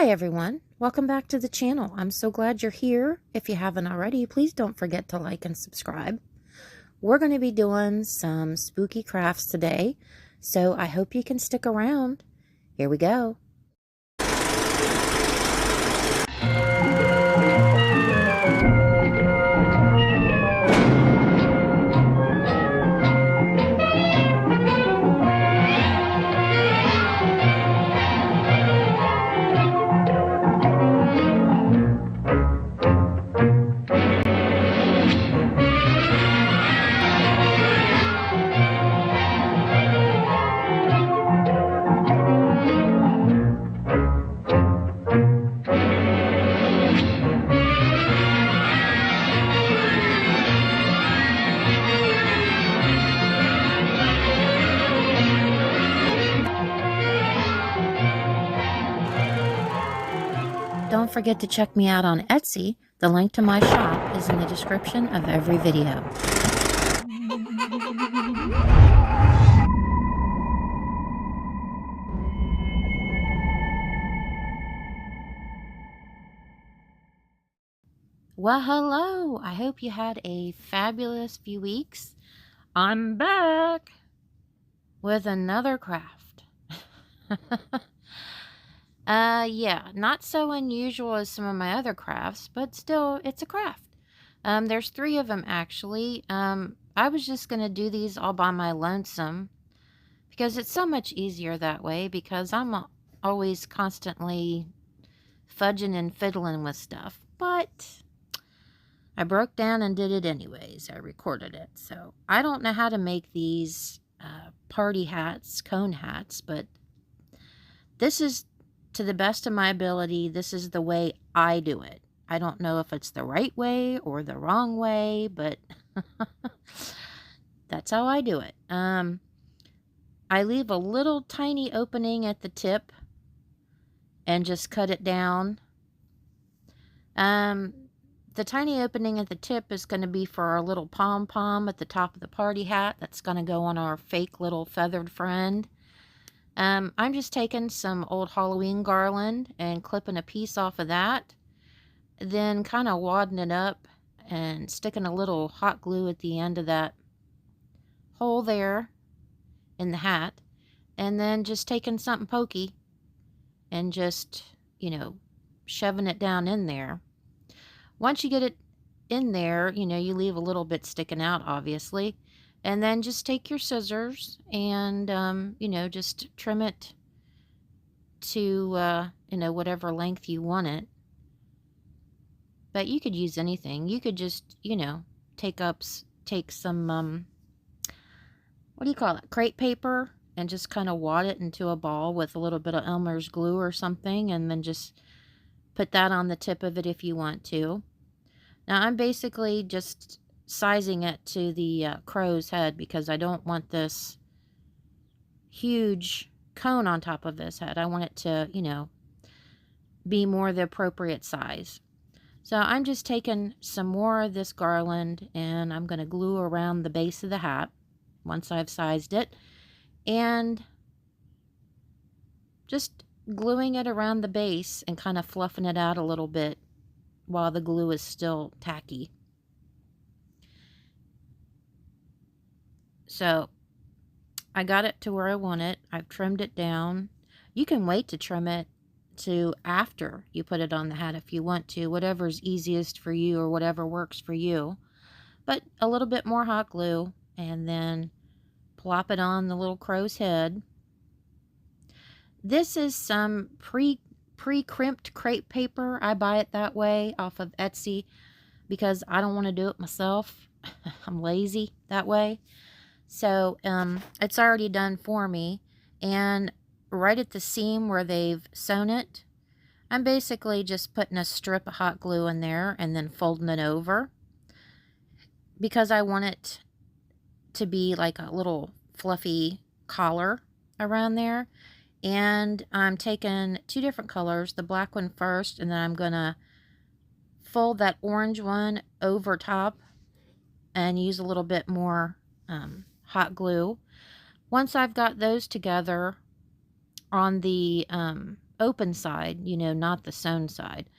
Hi everyone, welcome back to the channel. I'm so glad you're here. If you haven't already, please don't forget to like and subscribe. We're going to be doing some spooky crafts today, so I hope you can stick around. Here we go. Don't forget to check me out on Etsy. The link to my shop is in the description of every video. Well, hello. I hope you had a fabulous few weeks. I'm back with another craft. Yeah, not so unusual as some of my other crafts, but still, it's a craft. There's 3 of them, actually. I was just going to do these all by my lonesome because it's so much easier that way, because I'm always constantly fudging and fiddling with stuff. But I broke down and did it anyways. I recorded it. So I don't know how to make these party hats, cone hats, but this is, to the best of my ability, this is the way I do it. I don't know if it's the right way or the wrong way, but that's how I do it. I leave a little tiny opening at the tip and just cut it down. The tiny opening at the tip is going to be for our little pom-pom at the top of the party hat. That's going to go on our fake little feathered friend. I'm just taking some old Halloween garland and clipping a piece off of that. Then kind of wadding it up and sticking a little hot glue at the end of that hole there in the hat. And then just taking something pokey and just, shoving it down in there. Once you get it in there, you leave a little bit sticking out, obviously. And then just take your scissors and, just trim it to, whatever length you want it. But you could use anything. You could just, take some, what do you call it? Crepe paper, and just kind of wad it into a ball with a little bit of Elmer's glue or something. And then just put that on the tip of it if you want to. Now, I'm basically just sizing it to the crow's head, because I don't want this huge cone on top of this head. I want it to, be more the appropriate size. So I'm just taking some more of this garland and I'm going to glue around the base of the hat once I've sized it, and just gluing it around the base and kind of fluffing it out a little bit while the glue is still tacky. So I got it to where I want it. I've trimmed it down. You can wait to trim it to after you put it on the hat if you want to, whatever's easiest for you or whatever works for you. But a little bit more hot glue, and then plop it on the little crow's head. This is some pre-crimped crepe paper. I buy it that way off of Etsy because I don't want to do it myself. I'm lazy that way. So it's already done for me, and right at the seam where they've sewn it, I'm basically just putting a strip of hot glue in there and then folding it over, because I want it to be like a little fluffy collar around there. And I'm taking 2 different colors, the black one first, and then I'm gonna fold that orange one over top and use a little bit more hot glue. Once I've got those together on the open side, you know, not the sewn side.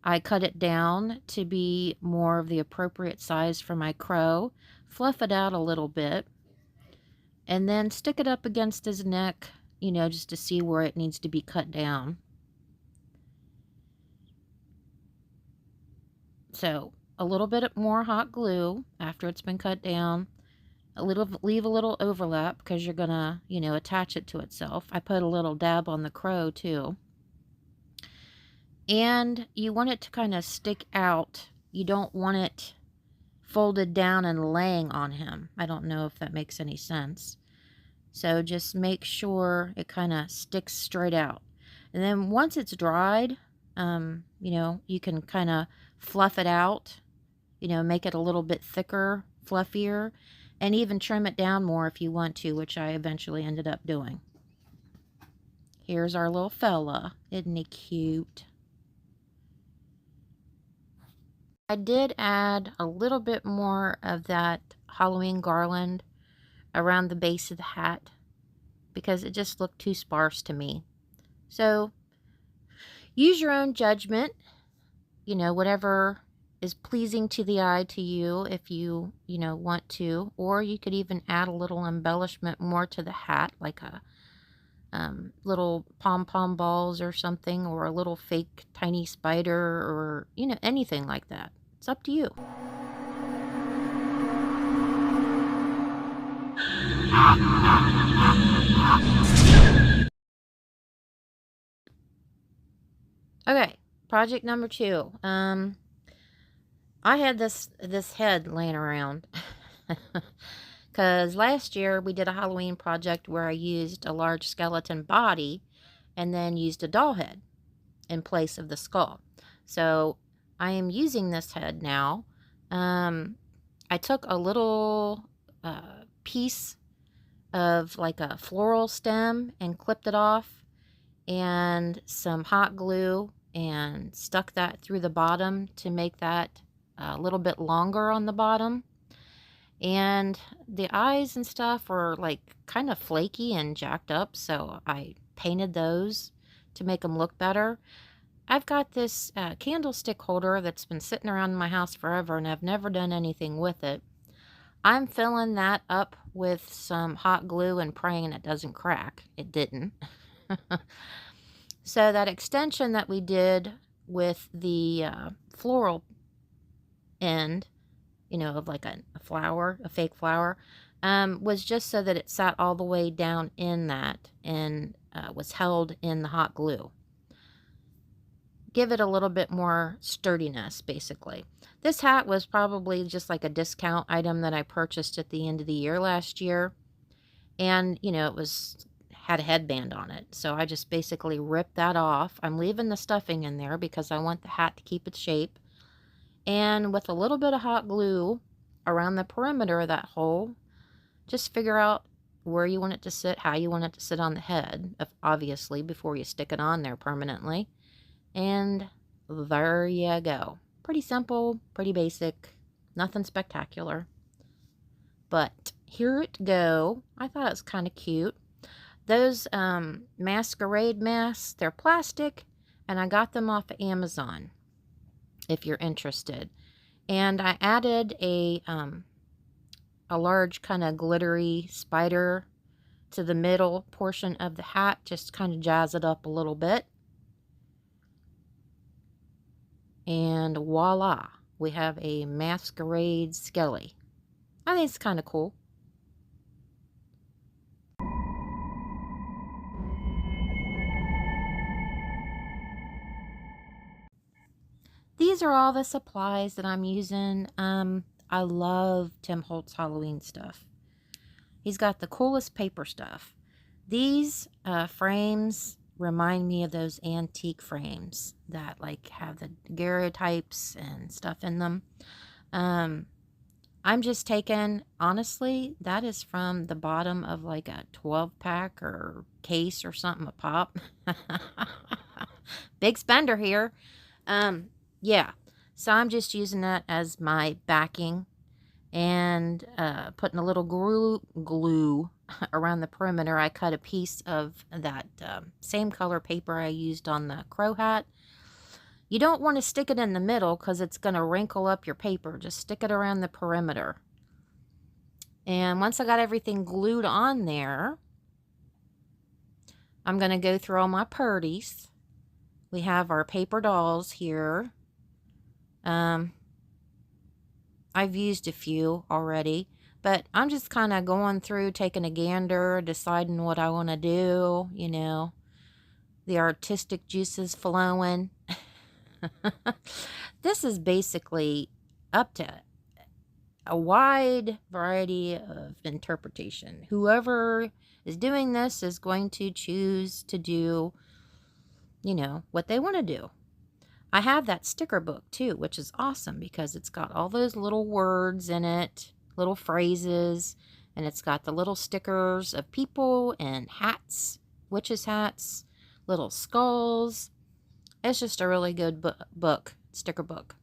I cut it down to be more of the appropriate size for my crow, fluff it out a little bit, and then stick it up against his neck, you know, just to see where it needs to be cut down. So a little bit more hot glue after it's been cut down. Leave a little overlap because you're gonna, you know, attach it to itself. I put a little dab on the crow too. And you want it to kind of stick out. You don't want it folded down and laying on him. I don't know if that makes any sense. So just make sure it kind of sticks straight out. And then once it's dried, you know, you can kind of fluff it out, you know, make it a little bit thicker, fluffier, and even trim it down more if you want to, which I eventually ended up doing. Here's our little fella. Isn't he cute? I did add a little bit more of that Halloween garland around the base of the hat because it just looked too sparse to me. So use your own judgment, you know, whatever is pleasing to the eye to you if you know, want to, or you could even add a little embellishment more to the hat, like a little pom-pom balls or something, or a little fake tiny spider, or, you know, anything like that. It's up to you. Okay, project number 2. I had this head laying around because last year we did a Halloween project where I used a large skeleton body and then used a doll head in place of the skull. So I am using this head now. I took a little piece of like a floral stem and clipped it off, and some hot glue, and stuck that through the bottom to make that a little bit longer on the bottom. And the eyes and stuff were like kind of flaky and jacked up, so I painted those to make them look better. I've got this candlestick holder that's been sitting around my house forever, and I've never done anything with it. I'm filling that up with some hot glue and praying it doesn't crack. It didn't. So that extension that we did with the floral end, you know, of like a flower, a fake flower, was just so that it sat all the way down in that and was held in the hot glue. Give it a little bit more sturdiness, basically. This hat was probably just like a discount item that I purchased at the end of the year last year. And, you know, it had a headband on it. So I just basically ripped that off. I'm leaving the stuffing in there because I want the hat to keep its shape. And with a little bit of hot glue around the perimeter of that hole, just figure out where you want it to sit, how you want it to sit on the head, obviously, before you stick it on there permanently. And there you go. Pretty simple, pretty basic, nothing spectacular. But here it go. I thought it was kind of cute. Those masquerade masks, they're plastic, and I got them off of Amazon, if you're interested. And I added a large kind of glittery spider to the middle portion of the hat, just kind of jazz it up a little bit. And voila, we have a masquerade skelly. I think it's kind of cool. These are all the supplies that I'm using. I love Tim Holtz Halloween stuff. He's got the coolest paper stuff. These frames remind me of those antique frames that like have the daguerreotypes and stuff in them. I'm just taking, honestly, that is from the bottom of like a 12-pack or case or something, a pop. Big spender here. Yeah, so I'm just using that as my backing and putting a little glue around the perimeter, I cut a piece of that same color paper I used on the crow hat. You don't want to stick it in the middle because it's going to wrinkle up your paper. Just stick it around the perimeter. And once I got everything glued on there, I'm going to go through all my purdies. We have our paper dolls here. I've used a few already, but I'm just kind of going through, taking a gander, deciding what I want to do, you know, the artistic juices flowing. This is basically up to a wide variety of interpretation. Whoever is doing this is going to choose to do, you know, what they want to do. I have that sticker book too, which is awesome because it's got all those little words in it, little phrases, and it's got the little stickers of people and hats, witches' hats, little skulls. It's just a really good book, sticker book.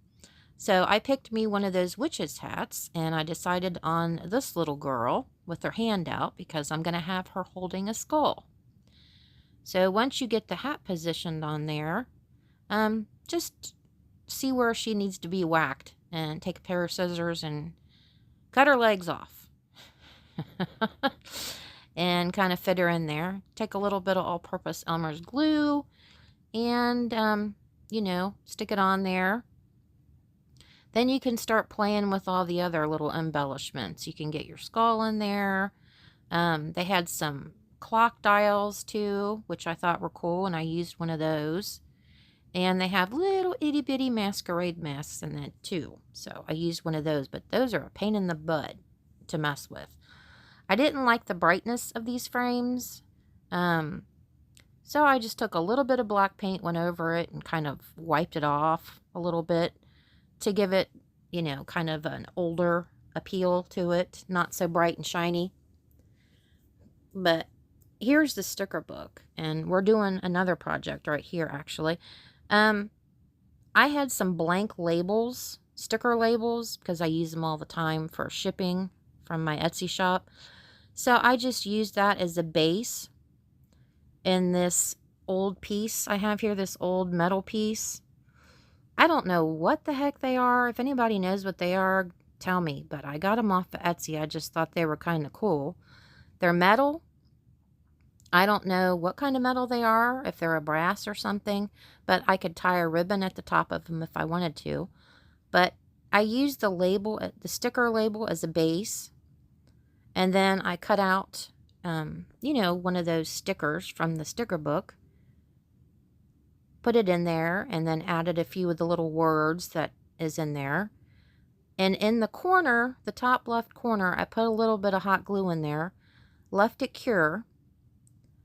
So I picked me one of those witches' hats, and I decided on this little girl with her hand out because I'm going to have her holding a skull. So once you get the hat positioned on there, just see where she needs to be whacked and take a pair of scissors and cut her legs off and kind of fit her in there. Take a little bit of all-purpose Elmer's glue and, you know, stick it on there. Then you can start playing with all the other little embellishments. You can get your skull in there. They had some clock dials too, which I thought were cool, and I used one of those. And they have little itty bitty masquerade masks in it too. So I used one of those, but those are a pain in the butt to mess with. I didn't like the brightness of these frames. So I just took a little bit of black paint, went over it, and kind of wiped it off a little bit to give it, you know, kind of an older appeal to it. Not so bright and shiny. But here's the sticker book. And we're doing another project right here, actually. I had some blank labels, sticker labels, because I use them all the time for shipping from my Etsy shop. So I just used that as a base in this old piece I have here, this old metal piece. I don't know what the heck they are. If anybody knows what they are, tell me. But I got them off of Etsy. I just thought they were kind of cool. They're metal. I don't know what kind of metal they are, if they're a brass or something, but I could tie a ribbon at the top of them if I wanted to. But I used the label, the sticker label, as a base, and then I cut out, you know, one of those stickers from the sticker book, put it in there, and then added a few of the little words that is in there. And in the corner, the top left corner, I put a little bit of hot glue in there, left it cure,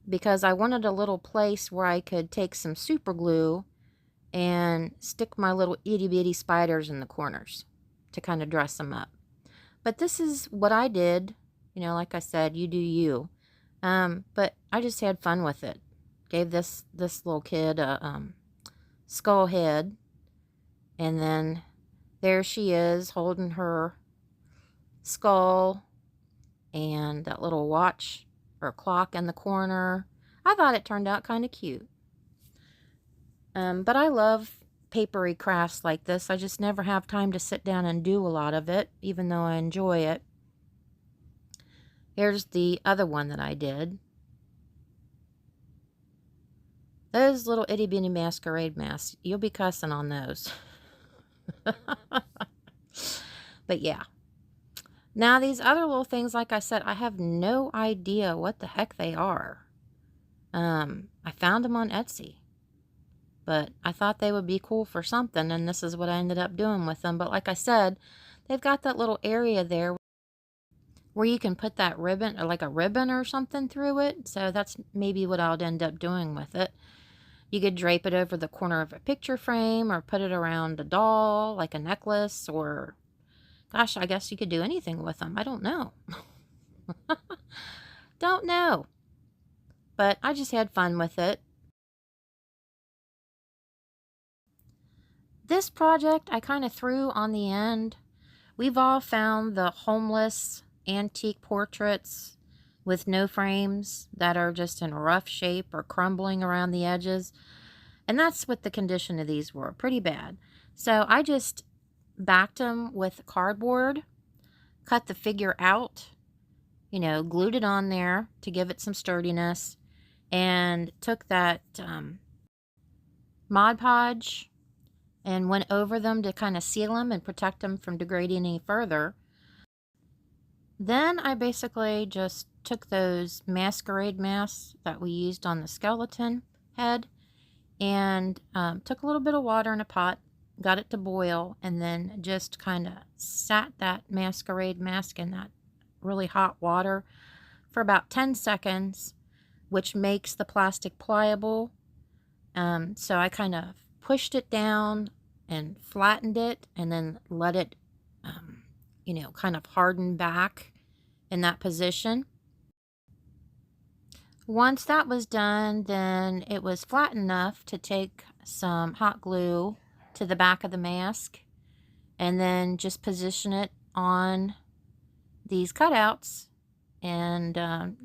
because I wanted a little place where I could take some super glue and stick my little itty bitty spiders in the corners to kind of dress them up. But this is what I did. You know, like I said, you do you. But I just had fun with it. Gave this little kid a skull head. And then there she is holding her skull and that little watch or clock in the corner. I thought it turned out kind of cute. But I love papery crafts like this. I just never have time to sit down and do a lot of it, even though I enjoy it. Here's the other one that I did. Those little itty bitty masquerade masks, you'll be cussing on those. But yeah. Now, these other little things, like I said, I have no idea what the heck they are. I found them on Etsy. But I thought they would be cool for something, and this is what I ended up doing with them. But like I said, they've got that little area there where you can put that ribbon, or like a ribbon or something through it. So that's maybe what I'll end up doing with it. You could drape it over the corner of a picture frame or put it around a doll, like a necklace, or... gosh, I guess you could do anything with them. I don't know. Don't know. But I just had fun with it. This project I kind of threw on the end. We've all found the homeless antique portraits with no frames that are just in rough shape or crumbling around the edges. And that's what the condition of these were, pretty bad. So I just backed them with cardboard, cut the figure out, you know, glued it on there to give it some sturdiness, and took that Mod Podge and went over them to kind of seal them and protect them from degrading any further. Then I basically just took those masquerade masks that we used on the skeleton head and took a little bit of water in a pot, got it to boil, and then just kind of sat that masquerade mask in that really hot water for about 10 seconds, which makes the plastic pliable. So I kind of pushed it down and flattened it and then let it, you know, kind of harden back in that position. Once that was done, then it was flat enough to take some hot glue to the back of the mask and then just position it on these cutouts and,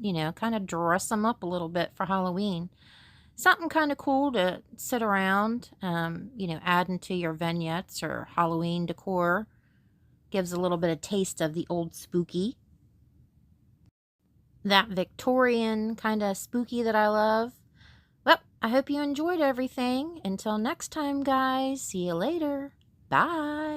you know, kind of dress them up a little bit for Halloween. Something kind of cool to sit around, you know, adding to your vignettes or Halloween decor. Gives a little bit of taste of the old spooky. That Victorian kind of spooky that I love. Well, I hope you enjoyed everything. Until next time, guys. See you later. Bye.